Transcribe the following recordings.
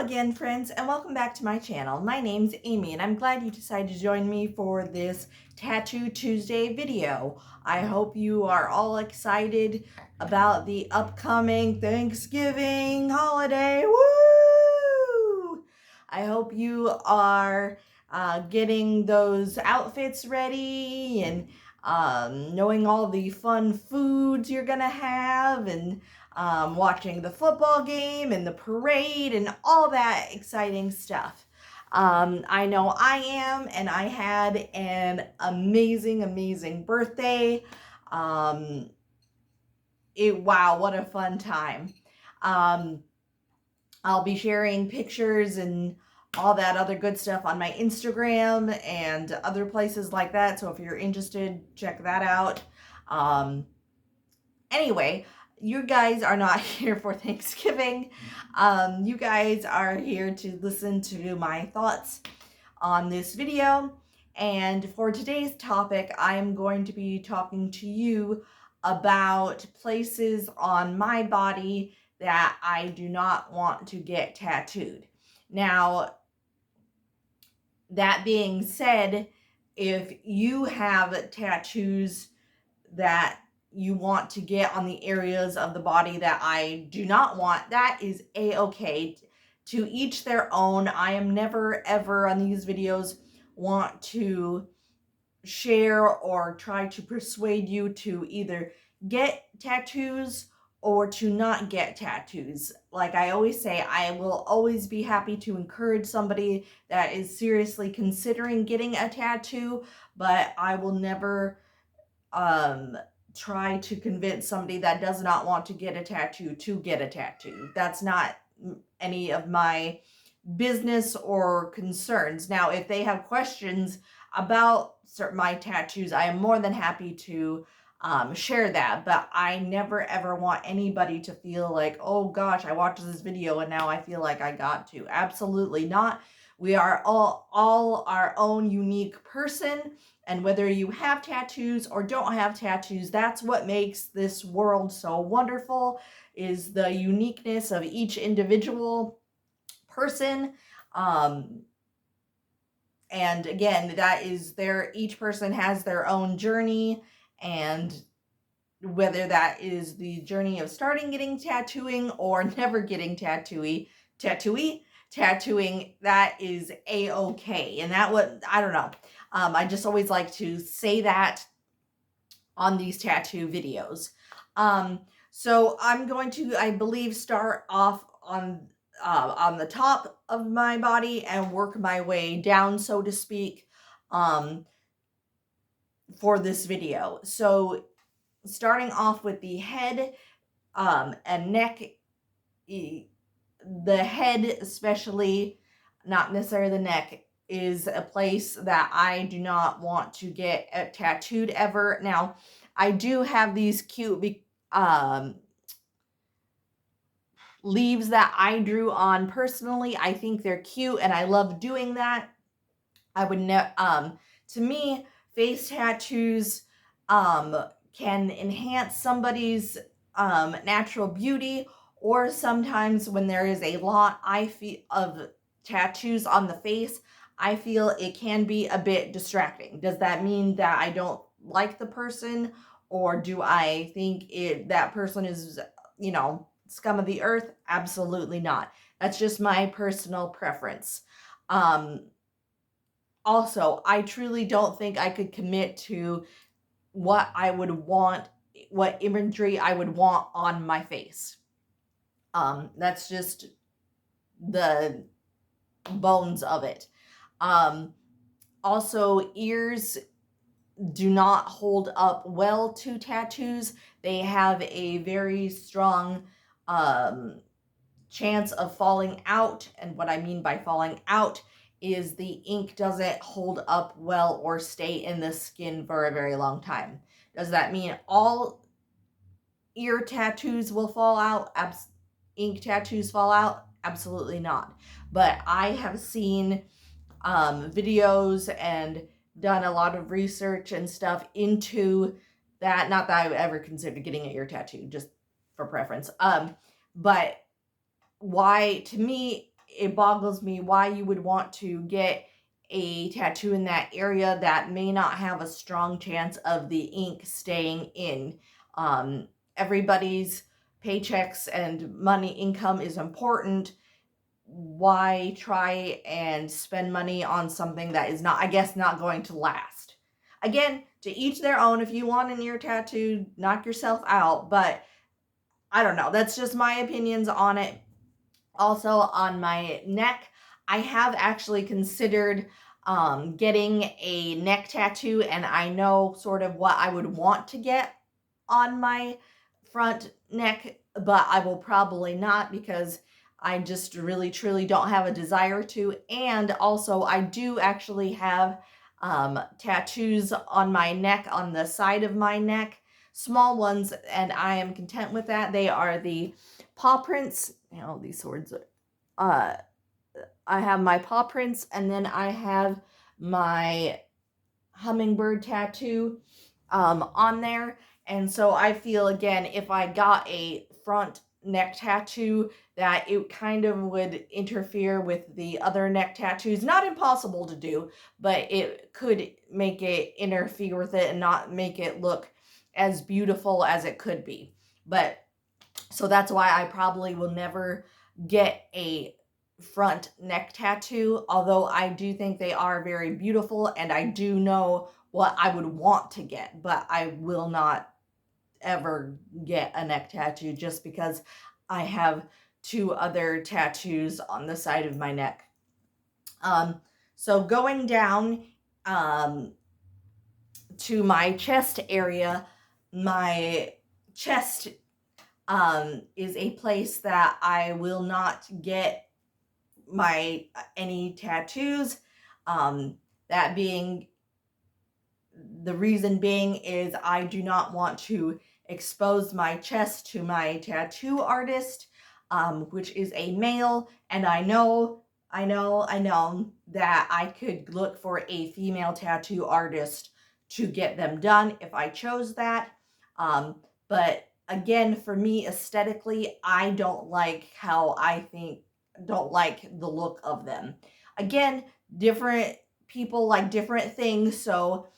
again, friends, and welcome back to my channel. My name's Amy, and I'm glad you decided to join me for this Tattoo Tuesday video. I hope you are all excited about the upcoming Thanksgiving holiday. Woo! I hope you are getting those outfits ready and knowing all the fun foods you're gonna have and watching the football game and the parade and all that exciting stuff. I know I am, and I had an amazing birthday. Wow, what a fun time. I'll be sharing pictures and all that other good stuff on my Instagram and other places like that. So if you're interested, check that out. Anyway, you guys are not here for Thanksgiving. You guys are here to listen to my thoughts on this video. And for today's topic, I'm going to be talking to you about places on my body that I do not want to get tattooed. Now, that being said, if you have tattoos that you want to get on the areas of the body that I do not want, that is a-okay. To each their own. I am never ever on these videos want to share or try to persuade you to either get tattoos or to not get tattoos. Like I always say, I will always be happy to encourage somebody that is seriously considering getting a tattoo, but I will never try to convince somebody that does not want to get a tattoo to get a tattoo. That's not any of my business or concerns. Now, if they have questions about my tattoos, I am more than happy to share that, but I never ever want anybody to feel like, oh gosh, I watched this video and now I feel like I got to. Absolutely not. We are all our own unique person, and whether you have tattoos or don't have tattoos, that's what makes this world so wonderful, is the uniqueness of each individual person. And again, that is each person has their own journey, and whether that is the journey of starting getting tattooing or never getting tattooing, that is a-okay. And that what I don't know. I just always like to say that on these tattoo videos. So I'm going to, I believe, start off on the top of my body and work my way down, so to speak, for this video. So starting off with the head and neck, the head especially, not necessarily the neck, is a place that I do not want to get tattooed ever. Now, I do have these cute leaves that I drew on personally. I think they're cute and I love doing that. I would to me, face tattoos can enhance somebody's natural beauty, or sometimes when there is a lot of tattoos on the face, I feel it can be a bit distracting. Does that mean that I don't like the person, or do I think that person is, scum of the earth? Absolutely not. That's just my personal preference. Also, I truly don't think I could commit to what I would want, what imagery I would want on my face. That's just the bones of it. Also, ears do not hold up well to tattoos. They have a very strong chance of falling out, and what I mean by falling out is the ink doesn't hold up well or stay in the skin for a very long time. Does that mean all ear tattoos will fall out? Ink tattoos fall out? Absolutely not. But I have seen videos and done a lot of research and stuff into that. Not that I would ever consider getting an ear tattoo, just for preference. But why, to me, it boggles me why you would want to get a tattoo in that area that may not have a strong chance of the ink staying in. Everybody's paychecks and money income is important. Why try and spend money on something that is not, I guess, not going to last? Again, to each their own. If you want an ear tattoo, knock yourself out, but I don't know. That's just my opinions on it. Also, on my neck, I have actually considered getting a neck tattoo, and I know sort of what I would want to get on my front neck, but I will probably not because I just really truly don't have a desire to. And also, I do actually have tattoos on my neck, on the side of my neck, small ones, and I am content with that. They are the paw prints. You know, these swords. I have my paw prints, and then I have my hummingbird tattoo on there. And so I feel, again, if I got a front neck tattoo, that it kind of would interfere with the other neck tattoos. Not impossible to do, but it could make it interfere with it and not make it look as beautiful as it could be. But so that's why I probably will never get a front neck tattoo, although I do think they are very beautiful, and I do know what I would want to get, but I will not ever get a neck tattoo just because I have 2 other tattoos on the side of my neck. So going down to my chest area, my chest is a place that I will not get any tattoos. That being, the reason being is I do not want to expose my chest to my tattoo artist, which is a male, and I know that I could look for a female tattoo artist to get them done if I chose that. But again, for me, aesthetically, I don't like don't like the look of them. Again, different people like different things, so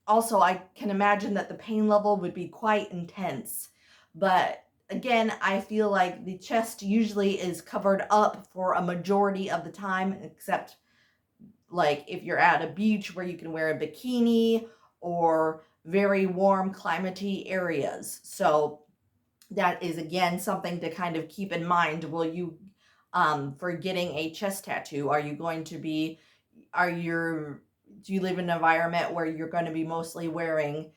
also I can imagine that the pain level would be quite intense. But again, I feel like the chest usually is covered up for a majority of the time, except like if you're at a beach where you can wear a bikini or very warm climatey areas. So that is, again, something to kind of keep in mind. Will you, for getting a chest tattoo, are you going to be, do you live in an environment where you're going to be mostly wearing,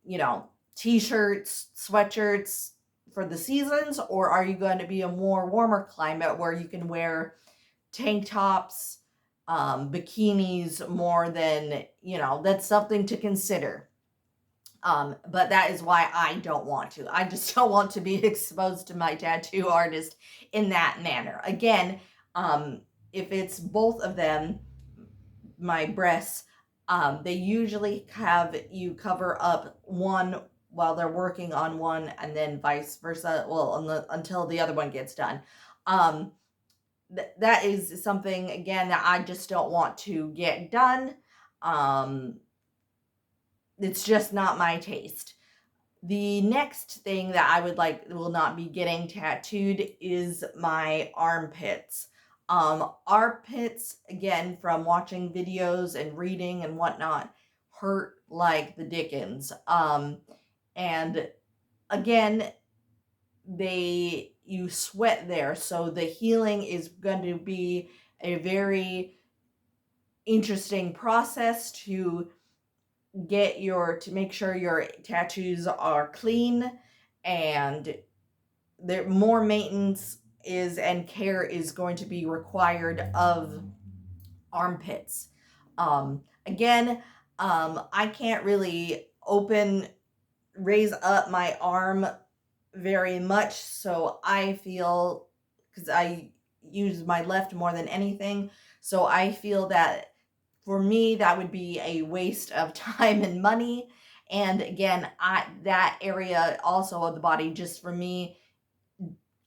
you know, t-shirts, sweatshirts for the seasons, or are you going to be a more warmer climate where you can wear tank tops, bikinis more than, you know, that's something to consider. But that is why I don't want to. I just don't want to be exposed to my tattoo artist in that manner. Again, if it's both of them, my breasts, they usually have you cover up one while they're working on one, and then vice versa. Well, until the other one gets done. That is something, again, that I just don't want to get done. It's just not my taste. The next thing that I will not be getting tattooed is my armpits. Armpits, again, from watching videos and reading and whatnot, hurt like the dickens. And again, you sweat there, so the healing is going to be a very interesting process to make sure your tattoos are clean, and there more maintenance and care is going to be required of armpits. Again, I can't really raise up my arm very much, so I feel, because I use my left more than anything, so I feel that for me, that would be a waste of time and money. And again, that area also of the body, just for me,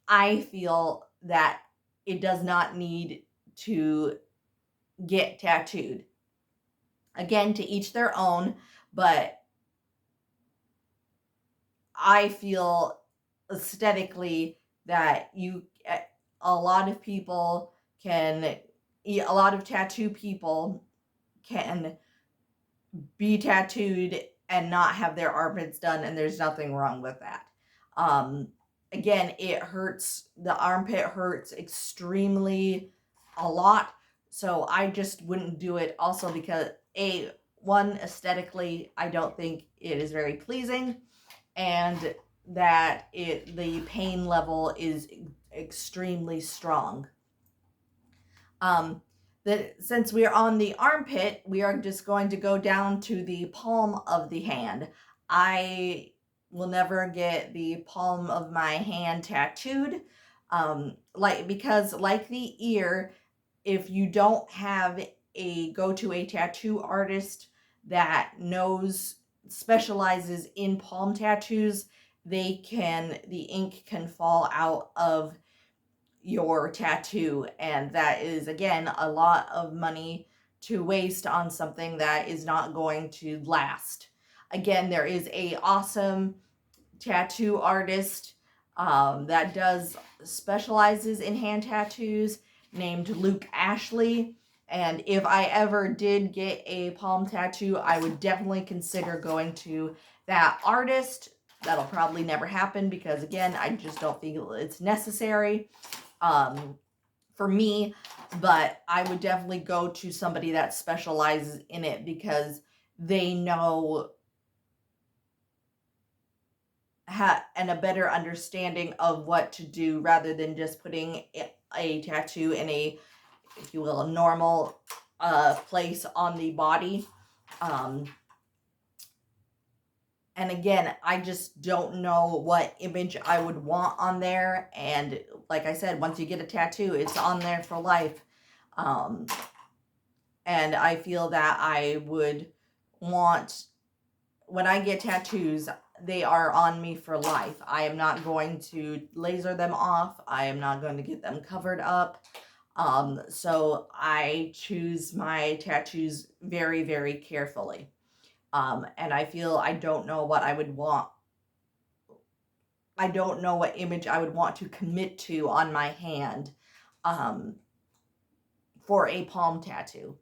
I feel that it does not need to get tattooed. Again, to each their own, but I feel aesthetically that a lot of people can, a lot of tattoo people can be tattooed and not have their armpits done, and there's nothing wrong with that. Again, it hurts, the armpit hurts extremely a lot, so I just wouldn't do it. Also because one, aesthetically, I don't think it is very pleasing, and that the pain level is extremely strong. Since we are on the armpit, we are just going to go down to the palm of the hand. I will never get the palm of my hand tattooed, because like the ear, if you don't have go to a tattoo artist that specializes in palm tattoos, the ink can fall out of your tattoo, and that is, again, a lot of money to waste on something that is not going to last. Again, there is a awesome tattoo artist that specializes in hand tattoos named Luke Ashley, and if I ever did get a palm tattoo, I would definitely consider going to that artist. That'll probably never happen because, again, I just don't think it's necessary for me, but I would definitely go to somebody that specializes in it because they know and a better understanding of what to do, rather than just putting a tattoo in a, if you will, a normal place on the body. And again, I just don't know what image I would want on there. And like I said, once you get a tattoo, it's on there for life. And I feel that I would want, when I get tattoos, they are on me for life. I am not going to laser them off. I am not going to get them covered up. So I choose my tattoos very, very carefully. And I feel I don't know what I would want. I don't know what image I would want to commit to on my hand for a palm tattoo.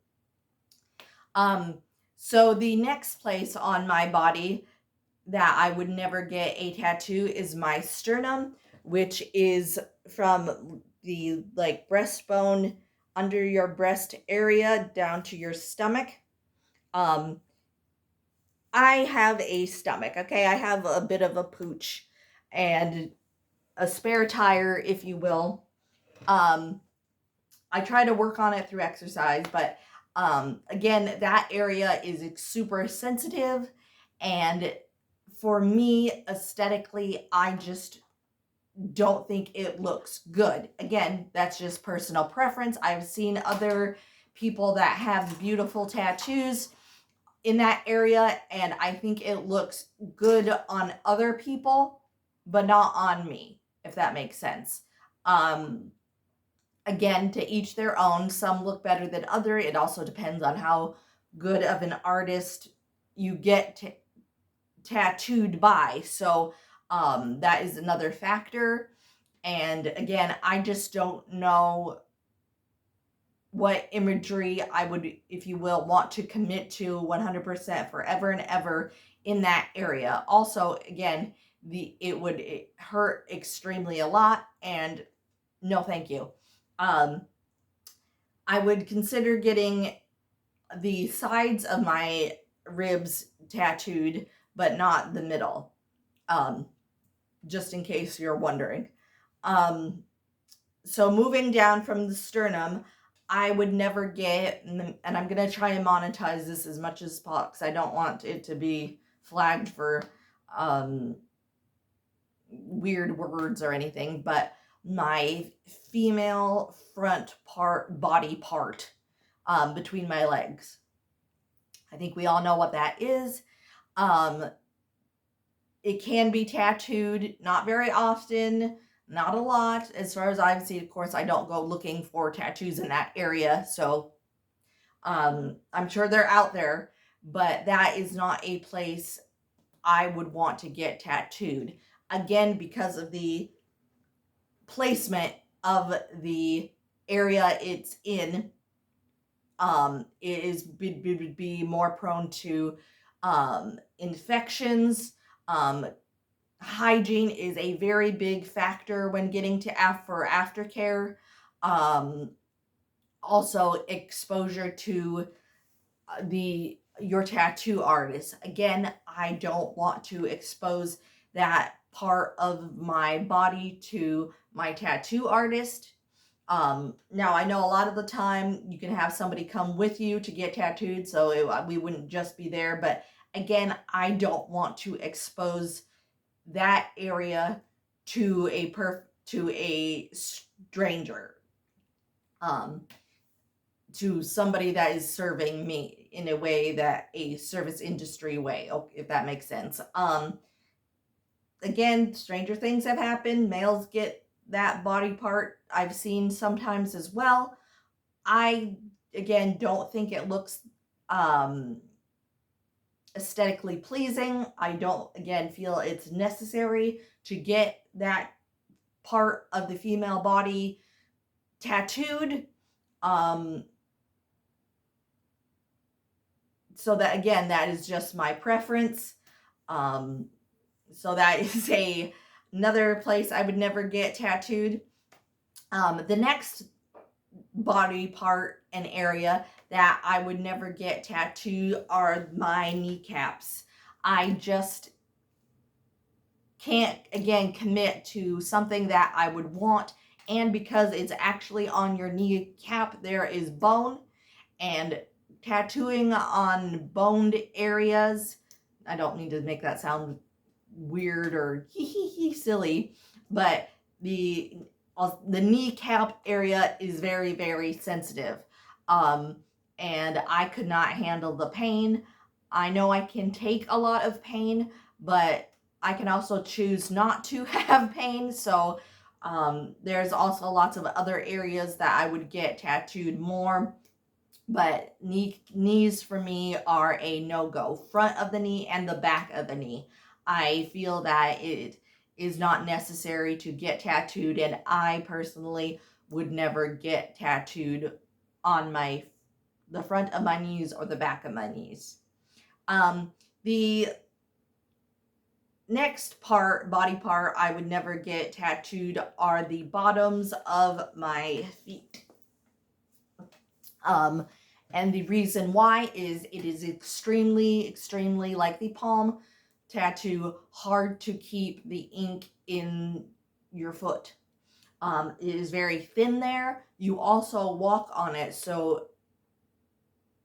So the next place on my body that I would never get a tattoo is my sternum, which is from the breastbone under your breast area down to your stomach. I have a stomach, okay? I have a bit of a pooch and a spare tire, if you will. I try to work on it through exercise, but again, that area is super sensitive, and for me, aesthetically, I just don't think it looks good. Again, that's just personal preference. I've seen other people that have beautiful tattoos in that area, and I think it looks good on other people, but not on me, if that makes sense. Again, to each their own. Some look better than other. It also depends on how good of an artist you get tattooed by. So that is another factor. And again, I just don't know what imagery I would, if you will, want to commit to 100% forever and ever in that area. Also, again, it would hurt extremely a lot, and no thank you. I would consider getting the sides of my ribs tattooed, but not the middle, just in case you're wondering. So moving down from the sternum, I would never get, and I'm going to try and monetize this as much as possible because I don't want it to be flagged for weird words or anything, but my female body part between my legs. I think we all know what that is. It can be tattooed, not very often. Not a lot. As far as I've seen, of course, I don't go looking for tattoos in that area. So I'm sure they're out there, but that is not a place I would want to get tattooed. Again, because of the placement of the area it's in, it would be more prone to infections. Hygiene is a very big factor when getting to for aftercare. Also, exposure to your tattoo artist. Again, I don't want to expose that part of my body to my tattoo artist. Now I know a lot of the time you can have somebody come with you to get tattooed, so we wouldn't just be there. But again, I don't want to expose that area to a stranger, to somebody that is serving me in a way, that a service industry way, if that makes sense. Again, stranger things have happened. Males get that body part. I've seen sometimes as well. I, again, don't think it looks aesthetically pleasing. I don't, again, feel it's necessary to get that part of the female body tattooed. So that, again, that is just my preference. So that is another place I would never get tattooed. The next body part and area that I would never get tattooed are my kneecaps. I just can't, again, commit to something that I would want. And because it's actually on your kneecap, there is bone, and tattooing on boned areas, I don't mean to make that sound weird or silly, but the kneecap area is very, very sensitive. And I could not handle the pain. I know I can take a lot of pain, but I can also choose not to have pain. So there's also lots of other areas that I would get tattooed more. But knees for me are a no-go. Front of the knee and the back of the knee. I feel that it is not necessary to get tattooed, and I personally would never get tattooed on the front of my knees or the back of my knees. The next body part I would never get tattooed are the bottoms of my feet. And the reason why is it is extremely, extremely, like the palm tattoo, hard to keep the ink in your foot. It is very thin there. You also walk on it, so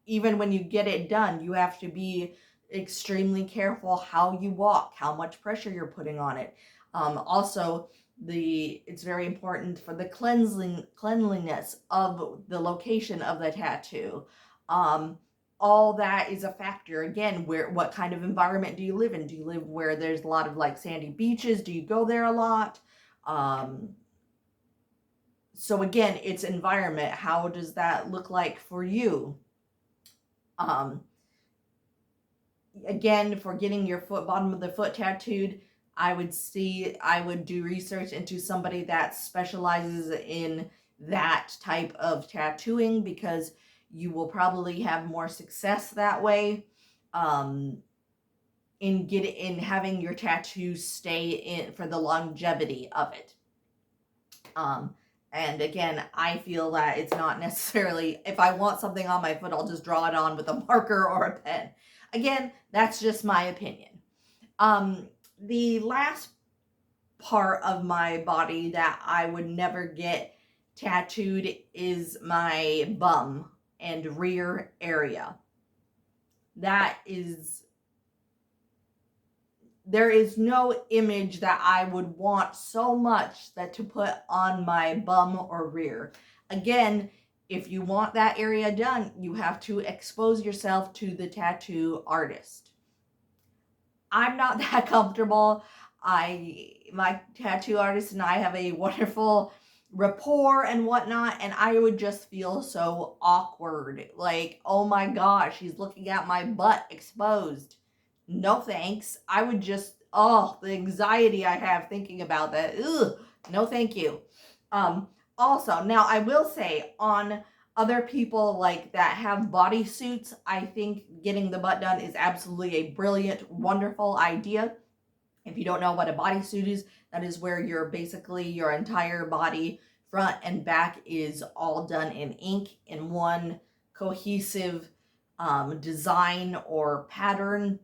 even when you get it done, you have to be extremely careful how you walk, how much pressure you're putting on it. Also, it's very important for the cleanliness of the location of the tattoo. All that is a factor. Again, what kind of environment do you live in? Do you live where there's a lot of like sandy beaches? Do you go there a lot? So again, it's environment. How does that look like for you? Again, for getting your bottom of the foot tattooed, I would do research into somebody that specializes in that type of tattooing, because you will probably have more success that way, in having your tattoo stay in for the longevity of it. And again, I feel that it's not necessarily, if I want something on my foot, I'll just draw it on with a marker or a pen. Again, that's just my opinion. The last part of my body that I would never get tattooed is my bum and rear area. There is no image that I would want so much that to put on my bum or rear. Again, if you want that area done, you have to expose yourself to the tattoo artist. I'm not that comfortable. My tattoo artist and I have a wonderful rapport and whatnot, and I would just feel so awkward. Like, oh my gosh, he's looking at my butt exposed. No thanks. I would just, oh, the anxiety I have thinking about that. Ugh, no thank you. Also, now I will say, on other people like that have bodysuits, I think getting the butt done is absolutely a brilliant, wonderful idea. If you don't know what a bodysuit is, that is where you're basically your entire body, front and back, is all done in ink in one cohesive design or pattern.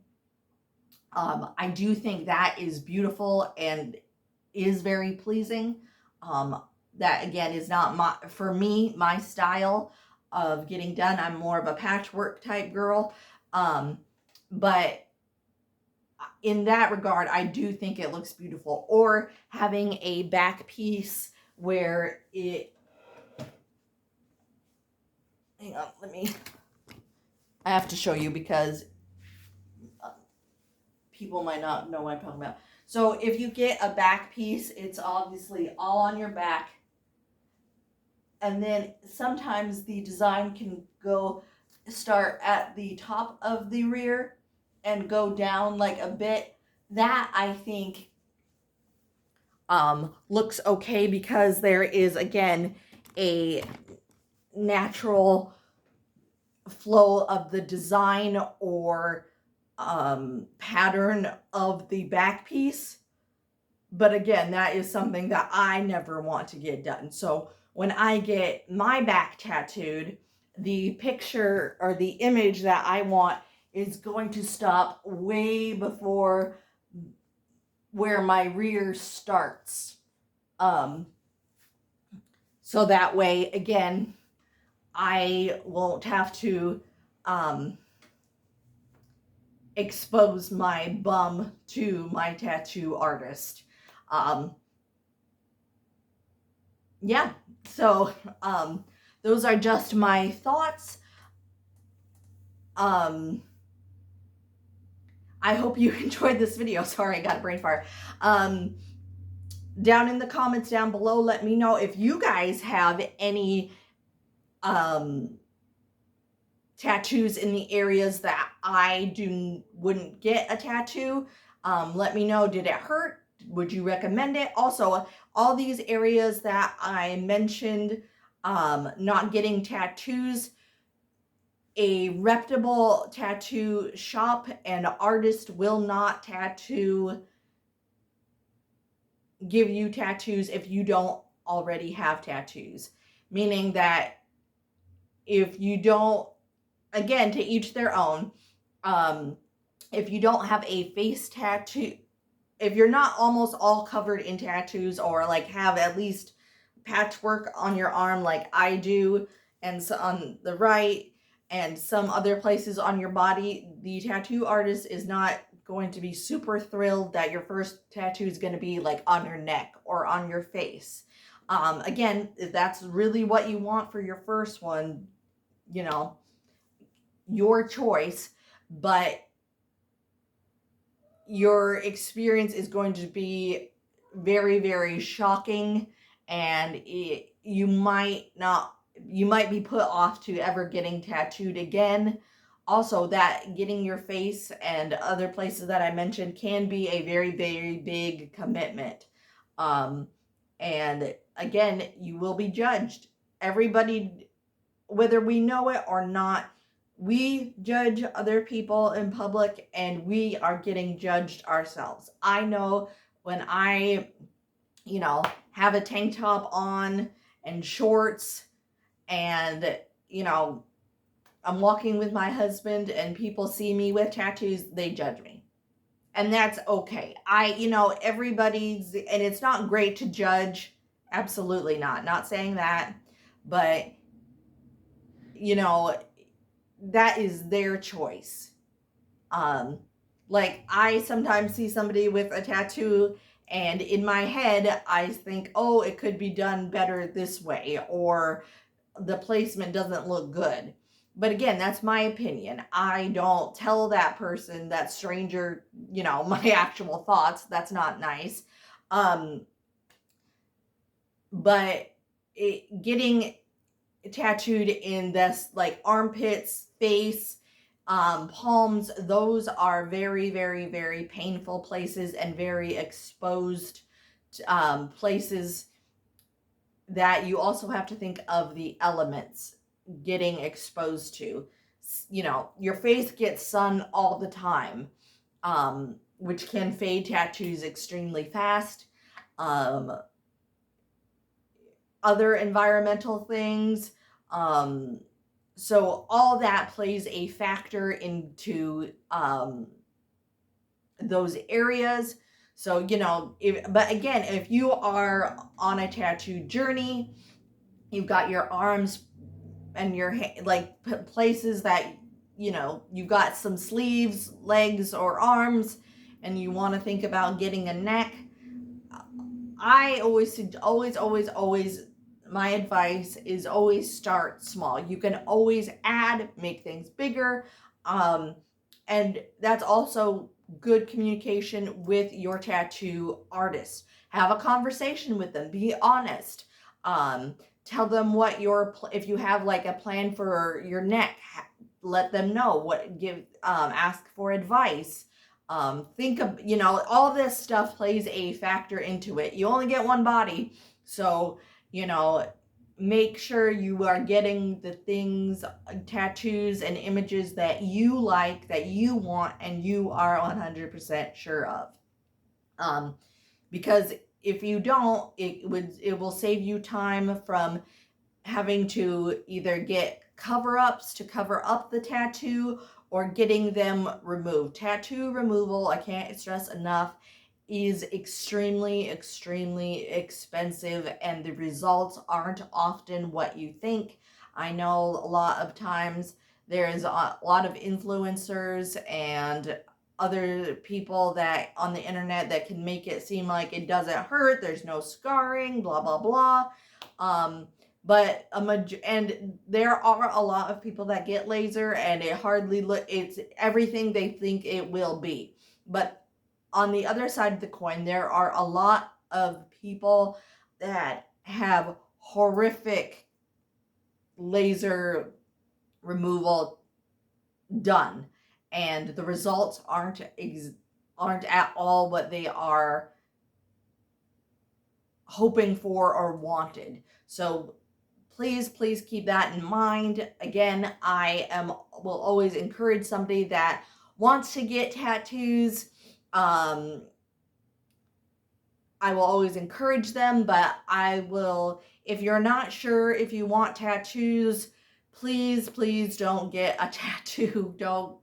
I do think that is beautiful and is very pleasing. That again is not for me, my style of getting done. I'm more of a patchwork type girl. But in that regard, I do think it looks beautiful. Or having a back piece where it, hang on, I have to show you because people might not know what I'm talking about. So if you get a back piece, it's obviously all on your back. And then sometimes the design can start at the top of the rear and go down like a bit. That I think looks okay because there is, again, a natural flow of the design or pattern of the back piece. But again, that is something that I never want to get done. So when I get my back tattooed, the picture or the image that I want is going to stop way before where my rear starts. So that way, again, I won't have to expose my bum to my tattoo artist. Yeah, so those are just my thoughts. I hope you enjoyed this video. Sorry, I got a brain fart. Down in the comments down below, let me know if you guys have any tattoos in the areas that I wouldn't get a tattoo. Let me know, did it hurt? Would you recommend it? Also, all these areas that I mentioned, not getting tattoos, a reputable tattoo shop and artist will not give you tattoos if you don't already have tattoos. Meaning that if you don't, again, to each their own, if you don't have a face tattoo, if you're not almost all covered in tattoos, or like have at least patchwork on your arm like I do, and so on the right, and some other places on your body, the tattoo artist is not going to be super thrilled that your first tattoo is going to be like on your neck or on your face. Again, if that's really what you want for your first one, you know, your choice, but your experience is going to be very, very shocking, and you might be put off to ever getting tattooed again. Also, that getting your face and other places that I mentioned can be a very, very big commitment. And again, you will be judged. Everybody, whether we know it or not, we judge other people in public, and we are getting judged ourselves. I know when I, have a tank top on and shorts, and, I'm walking with my husband and people see me with tattoos, they judge me. And that's okay. Everybody's, and it's not great to judge. Absolutely not saying that, but, that is their choice. Like, I sometimes see somebody with a tattoo, and in my head, I think, oh, it could be done better this way, or the placement doesn't look good. but again, that's my opinion. I don't tell that person, that stranger, my actual thoughts. That's not nice. But getting tattooed in this, like, armpits, face, palms, those are very, very, very painful places and very exposed places that you also have to think of the elements getting exposed to. Your face gets sun all the time, which can fade tattoos extremely fast. Other environmental things. So all that plays a factor into those areas. So, but again, if you are on a tattoo journey, you've got your arms and your like places that, you've got some sleeves, legs, or arms, and you want to think about getting a neck. I always, my advice is always start small. You can always add, make things bigger. And that's also good communication with your tattoo artist. Have a conversation with them. Be honest. Tell them what if you have like a plan for your neck, let them know ask for advice. Think of, all this stuff plays a factor into it. You only get one body. So, make sure you are getting the things, tattoos and images that you like, that you want, and you are 100% sure of. Because if you don't, it will save you time from having to either get cover-ups to cover up the tattoo or getting them removed. Tattoo removal, I can't stress enough, is extremely, extremely expensive, and the results aren't often what you think. I know a lot of times there's a lot of influencers and other people that on the internet that can make it seem like it doesn't hurt, there's no scarring, blah, blah, blah. But and there are a lot of people that get laser and it hardly it's everything they think it will be. But on the other side of the coin, there are a lot of people that have horrific laser removal done, and the results aren't at all what they are hoping for or wanted. So please keep that in mind. Again, will always encourage somebody that wants to get tattoos. I will always encourage them, but if you're not sure if you want tattoos, please don't get a tattoo. Don't,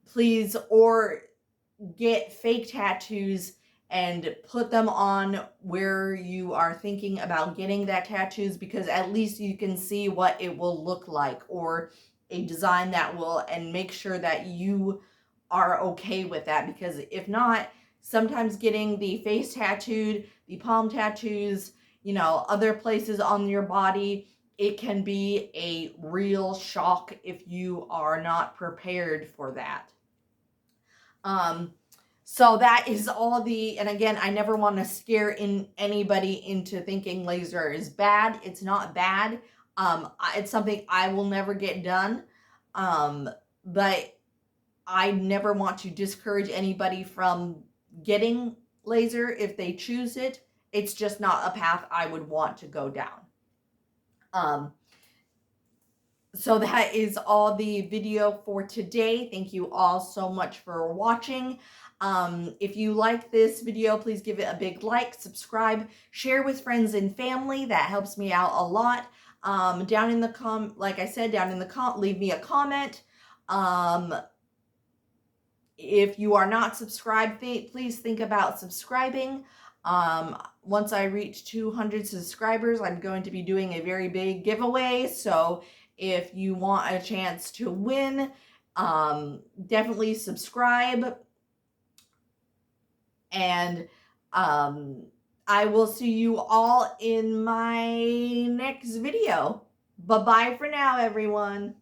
please, or get fake tattoos and put them on where you are thinking about getting that tattoos, because at least you can see what it will look like, or a design that will, and make sure that you are okay with that. Because if not, sometimes getting the face tattooed, the palm tattoos, other places on your body, it can be a real shock if you are not prepared for that. So that is all and again, I never want to scare anybody into thinking laser is bad. It's not bad. It's something I will never get done. But I never want to discourage anybody from getting laser if they choose it. It's just not a path I would want to go down. So that is all the video for today. Thank you all so much for watching. If you like this video, please give it a big like, subscribe, share with friends and family. That helps me out a lot. Down in the like I said, leave me a comment. If you are not subscribed, please think about subscribing. Once I reach 200 subscribers, I'm going to be doing a very big giveaway. So if you want a chance to win, definitely subscribe. And I will see you all in my next video. Bye-bye for now, everyone.